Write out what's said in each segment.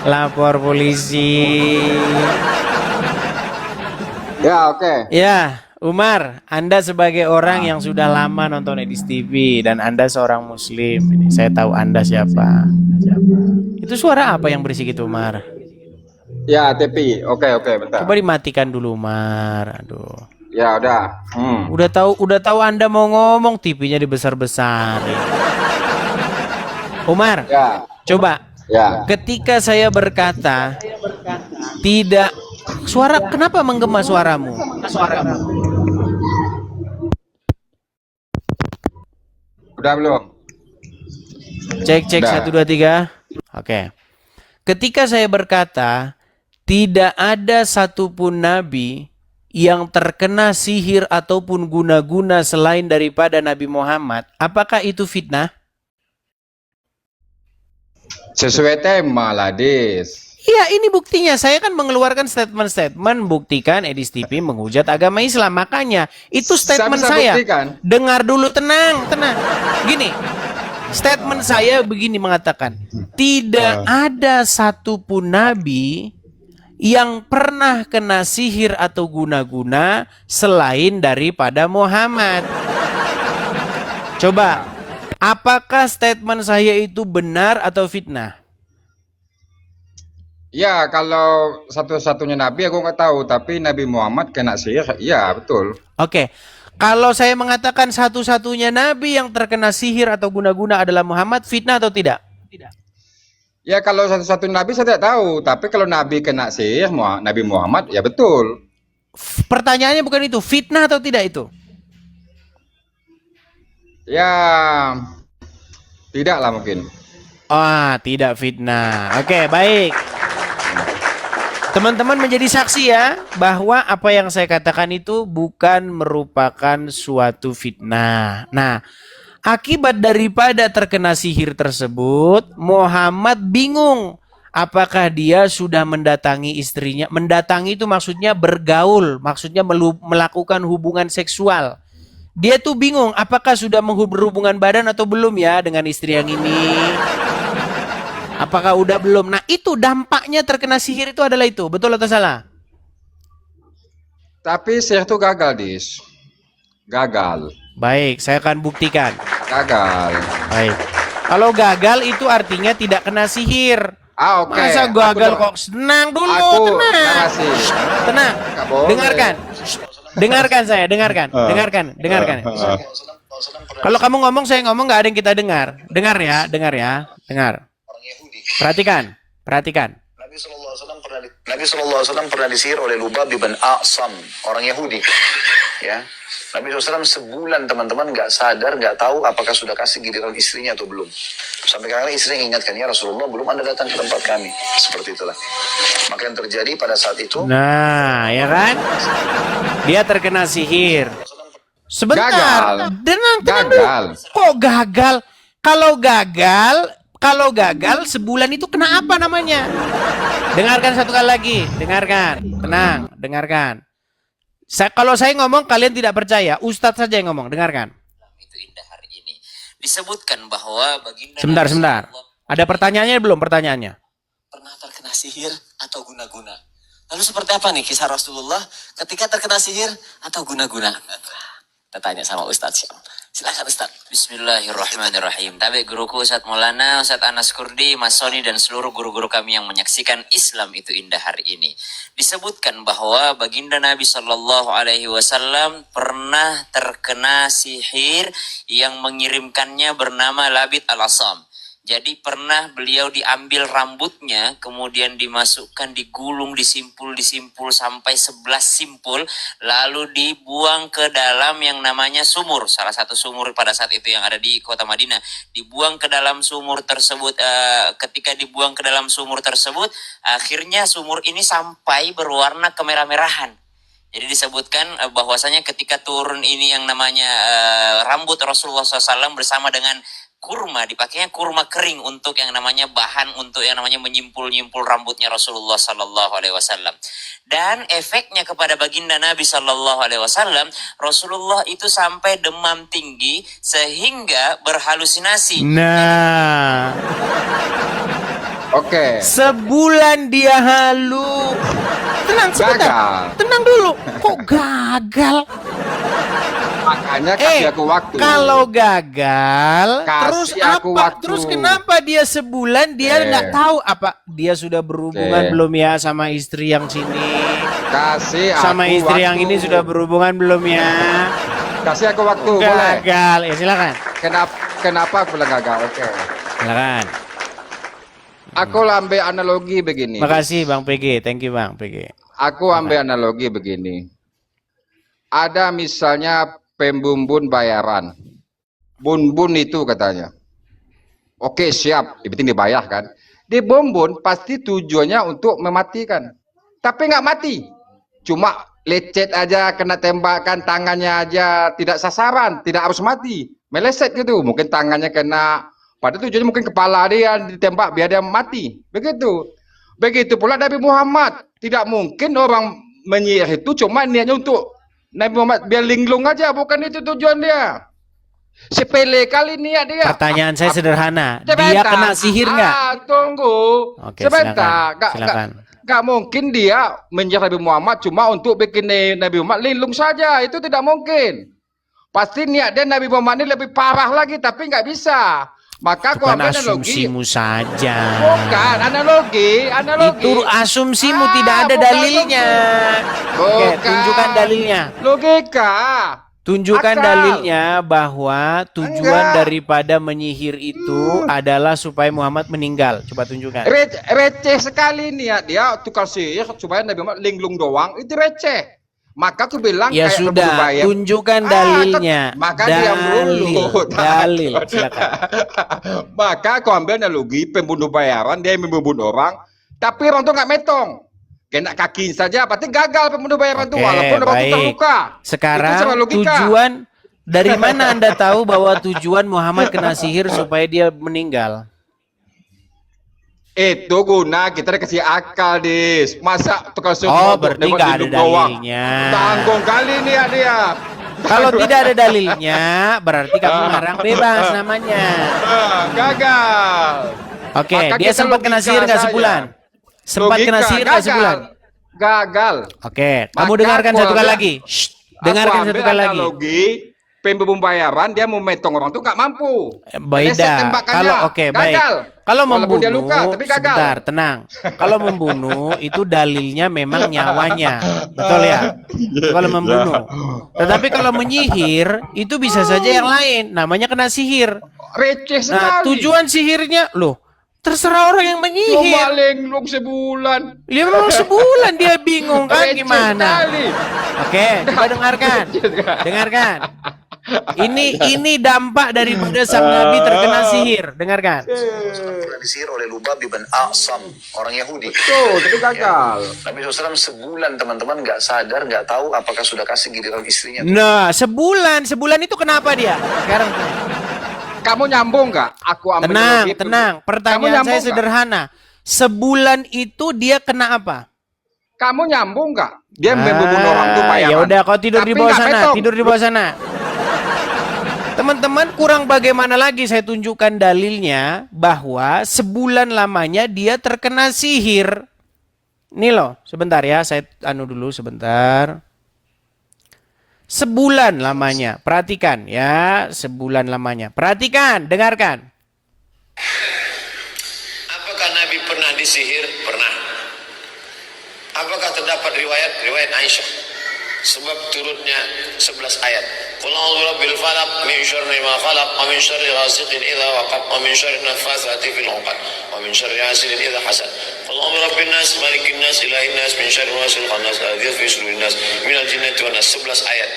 Lapor polisi. Ya, oke. Ya, Umar, Anda sebagai orang yang sudah lama nonton Edis TV dan Anda seorang Muslim, ini saya tahu Anda siapa. Itu suara apa yang berisik itu, Umar? Ya, TV. Oke, oke, bentar. Coba dimatikan dulu, Umar. Aduh. Ya, udah. Udah tahu Anda mau ngomong, TV-nya dibesar-besar. Umar, Ya, coba. ya. Ketika saya berkata tidak kenapa menggema suaramu? Udah belum? Cek Udah. 1 2 3. Oke. Ketika saya berkata tidak ada satupun nabi yang terkena sihir ataupun guna-guna selain daripada Nabi Muhammad, apakah itu fitnah? Sesuai tema lah, Dis. Iya, ini buktinya. Saya kan mengeluarkan statement-statement buktikan Edis TV menghujat agama Islam. Makanya itu statement Bisa saya. buktikan. Dengar dulu, tenang. Gini, statement saya begini mengatakan, tidak ada satupun nabi yang pernah kena sihir atau guna-guna selain daripada Muhammad. Coba, apakah statement saya itu benar atau fitnah? Ya, kalau satu-satunya nabi aku nggak tahu, tapi Nabi Muhammad kena sihir, ya betul. Oke, kalau saya mengatakan satu-satunya nabi yang terkena sihir atau guna-guna adalah Muhammad, fitnah atau tidak? Ya, kalau satu-satunya nabi saya tidak tahu, tapi kalau nabi kena sihir, Nabi Muhammad, ya betul. Pertanyaannya bukan itu, fitnah atau tidak itu? Ya, tidak lah mungkin. Tidak fitnah. Oke, baik. Teman-teman menjadi saksi ya bahwa apa yang saya katakan itu bukan merupakan suatu fitnah. Nah, akibat daripada terkena sihir tersebut, Muhammad bingung apakah dia sudah mendatangi istrinya. Mendatangi itu maksudnya bergaul, maksudnya melakukan hubungan seksual. Dia tuh bingung apakah sudah berhubungan badan atau belum ya dengan istri yang ini. Apakah udah belum? Nah, itu dampaknya terkena sihir itu adalah itu. Betul atau salah? Tapi sihir itu gagal, Dis. Gagal. Baik, saya akan buktikan. Gagal. Baik. Kalau gagal itu artinya tidak kena sihir. Oke. Masa gagal kok? Tenang dulu, tenang. Narasi. Tenang. Dengarkan. Dengarkan saya, dengarkan. Kalau kamu ngomong, saya ngomong, nggak ada yang kita dengar. Dengar ya. Dengar. Perhatikan. Nabi SAW pernah disihir oleh Lubab bin A'sam, orang Yahudi. Ya, Nabi SAW sebulan teman-teman nggak sadar, nggak tahu apakah sudah kasih giliran istrinya atau belum. Sampai kadang istrinya ingatkan, ya Rasulullah belum Anda datang ke tempat kami. Seperti itulah. Maka yang terjadi pada saat itu. Nah, ya kan? Dia terkena sihir. Sebentar. Tenang dulu. Kok gagal? Kalau gagal sebulan itu kena apa namanya? Dengarkan satu kali lagi. Tenang, dengarkan. Kalau saya ngomong kalian tidak percaya, Ustadz saja yang ngomong. Dengarkan. Itu indah hari ini. Disebutkan bahwa baginda Sebentar. Ada pertanyaannya belum? Pertanyaannya. Pernah terkena sihir atau guna-guna. Lalu seperti apa nih kisah Rasulullah ketika terkena sihir atau guna-guna? Kita tanya sama Ustadz. Silakan Ustadz. Bismillahirrahmanirrahim. Tabe guruku Ustadz Maulana, Ustadz Anas Kurdi, Mas Soni dan seluruh guru-guru kami yang menyaksikan Islam itu indah hari ini. Disebutkan bahwa baginda Nabi Shallallahu Alaihi Wasallam pernah terkena sihir yang mengirimkannya bernama Labid al-Asam. Jadi pernah beliau diambil rambutnya, kemudian dimasukkan, digulung, disimpul sampai 11 simpul, lalu dibuang ke dalam yang namanya sumur, salah satu sumur pada saat itu yang ada di kota Madinah. Dibuang ke dalam sumur tersebut, ketika dibuang ke dalam sumur tersebut, akhirnya sumur ini sampai berwarna kemerah-merahan. Jadi disebutkan bahwasanya ketika turun ini yang namanya rambut Rasulullah SAW bersama dengan kurma, dipakainya kurma kering untuk yang namanya bahan untuk yang namanya menyimpul-nyimpul rambutnya Rasulullah Sallallahu Alaihi Wasallam. Dan efeknya kepada baginda Nabi Sallallahu Alaihi Wasallam, Rasulullah itu sampai demam tinggi sehingga berhalusinasi. Nah, Oke. Sebulan dia halu. Tenang sebentar. Gagal. Tenang dulu. Kok gagal? Makanya kasih aku waktu. Kalau gagal, Kasih terus aku apa? waktu. Terus kenapa dia sebulan dia nggak tahu apa? Dia sudah berhubungan belum ya sama istri yang sini? Kasih Sama aku istri waktu. yang ini sudah berhubungan belum ya? Kasih aku waktu, boleh? Gagal. Ya silakan. Kenapa aku bilang gagal? Oke. Silakan. Aku ambil analogi begini. Makasih Bang PG. Thank you Bang PG. Aku ambil analogi begini. Ada misalnya pembumbun bayaran. Bun-bun itu katanya. Oke siap, yang penting dibayar kan. Di bumbun pasti tujuannya untuk mematikan. Tapi nggak mati. Cuma lecet aja, kena tembakan, tangannya aja tidak sasaran, tidak harus mati. Meleset gitu, mungkin tangannya kena. Pada tujuannya mungkin kepala dia ditembak biar dia mati. Begitu. Begitu pula Nabi Muhammad. Tidak mungkin orang menyihir itu cuma niatnya untuk Nabi Muhammad biar linglung aja, bukan itu tujuan dia. Sepele kali niat dia. Pertanyaan saya sederhana. Dia Sebentar. kena sihir nggak? Tunggu. Oke, Sebentar. silakan. Gak mungkin dia menyihir Nabi Muhammad cuma untuk bikin Nabi Muhammad linglung saja. Itu tidak mungkin. Pasti niat dia Nabi Muhammad ini lebih parah lagi, tapi nggak bisa. Maka aku Bukan ambil analogi. asumsimu saja. Bukan analogi. Itu asumsimu tidak ada bukan dalilnya. Oke, Bukan. tunjukkan dalilnya. Logika. Tunjukkan Akal. dalilnya bahwa tujuan Enggak. daripada menyihir itu adalah supaya Muhammad meninggal. Coba tunjukkan. Receh sekali niat dia tukar sihir supaya Nabi Muhammad linglung doang. Itu receh. Maka aku bilang Ya kayak sudah, Bayam. tunjukkan dalilnya. Maka diam dulu. Dalil, silakan. Maka aku ambil analogi pembunuh bayaran, dia membunuh orang, tapi orang itu nggak metong. Kena kaki saja, berarti gagal pembunuh bayaran itu, Oke, walaupun orang itu baik. terluka. Itu Sekarang secara logika. tujuan dari mana Anda tahu bahwa tujuan Muhammad kena sihir supaya dia meninggal? Itu guna kita dikasih akal, Dis. Masa tukar sihir Oh, untuk berarti dapat nggak ada hidup doang. dalilnya. Tanggung kali nih ya dia. Kalau tidak ada dalilnya, berarti kamu ngarang bebas namanya. Gagal. Oke, Maka dia kita sempat kena logika sihir nggak saja. sebulan? Sempat kena Logika, sihir nggak gagal. sebulan? Gagal. Oke, kamu Maka dengarkan aku satu kali ambil- lagi. Shh, dengarkan satu kali lagi. Analogi pembunuh bayaran dia mau metong orang tuh nggak mampu. Meleset Beda. tembakannya. Kalau oke, baik. Gagal. Kalau Walaupun dia membunuh, luka, tapi gagal. sebentar, tenang. Kalau membunuh itu dalilnya memang nyawanya, betul ya? Kalau membunuh. Tetapi kalau menyihir itu bisa saja yang lain, namanya kena sihir. Receh sekali. Nah, tujuan sihirnya, loh, terserah orang yang cuma menyihir. linglung sebulan. Ya memang sebulan dia bingung kan Receh gimana? sekali. Oke, coba dengarkan. Dengarkan. Ini dampak daripada sang nabi terkena sihir. Dengarkan. Pernah disihir oleh Lubab bin A'sam, orang Yahudi. Tuh, tapi gagal. Nabi SAW sebulan teman-teman nggak sadar, nggak tahu apakah sudah kasih giliran istrinya. Nah, sebulan itu kenapa dia? Sekarang Kamu nyambung nggak? Aku ambil tenang, analogi. tenang. Kamu Pertanyaan nyambung saya nggak? sederhana. Sebulan itu dia kena apa? Kamu nyambung nggak? Dia membunuh orang tuh bayaran. Ya udah, kau tidur di Tapi bawah nggak sana, metong. tidur di bawah sana. Teman-teman, kurang bagaimana lagi saya tunjukkan dalilnya bahwa sebulan lamanya dia terkena sihir. Nih loh, sebentar ya, saya anu dulu sebentar. Sebulan lamanya, perhatikan ya, sebulan lamanya. Perhatikan, dengarkan. Apakah Nabi pernah disihir? Pernah. Apakah terdapat riwayat Aisyah? Sebab turutnya 11 ayat. Qul a'udzu birabbil falaq min syarri ma khalaq wa min syarri ghasiqin idza waqab wa min syarri naffatsati fil 'uqad wa min syarri hasidin idza hasad. Qul a'udzu birabbin nas malikin nas ilahin nas min syarri wasil khannas alladzi fi sudurin nas minal jinnati wan nas. 11 ayat.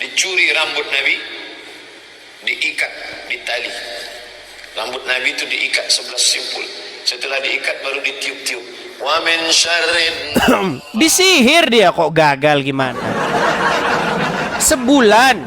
Dicuri rambut Nabi, diikat di tali. Rambut Nabi itu diikat 11 simpul. Setelah diikat baru ditiup-tiup. Wa min syarrin Disihir dia kok gagal gimana? Sebulan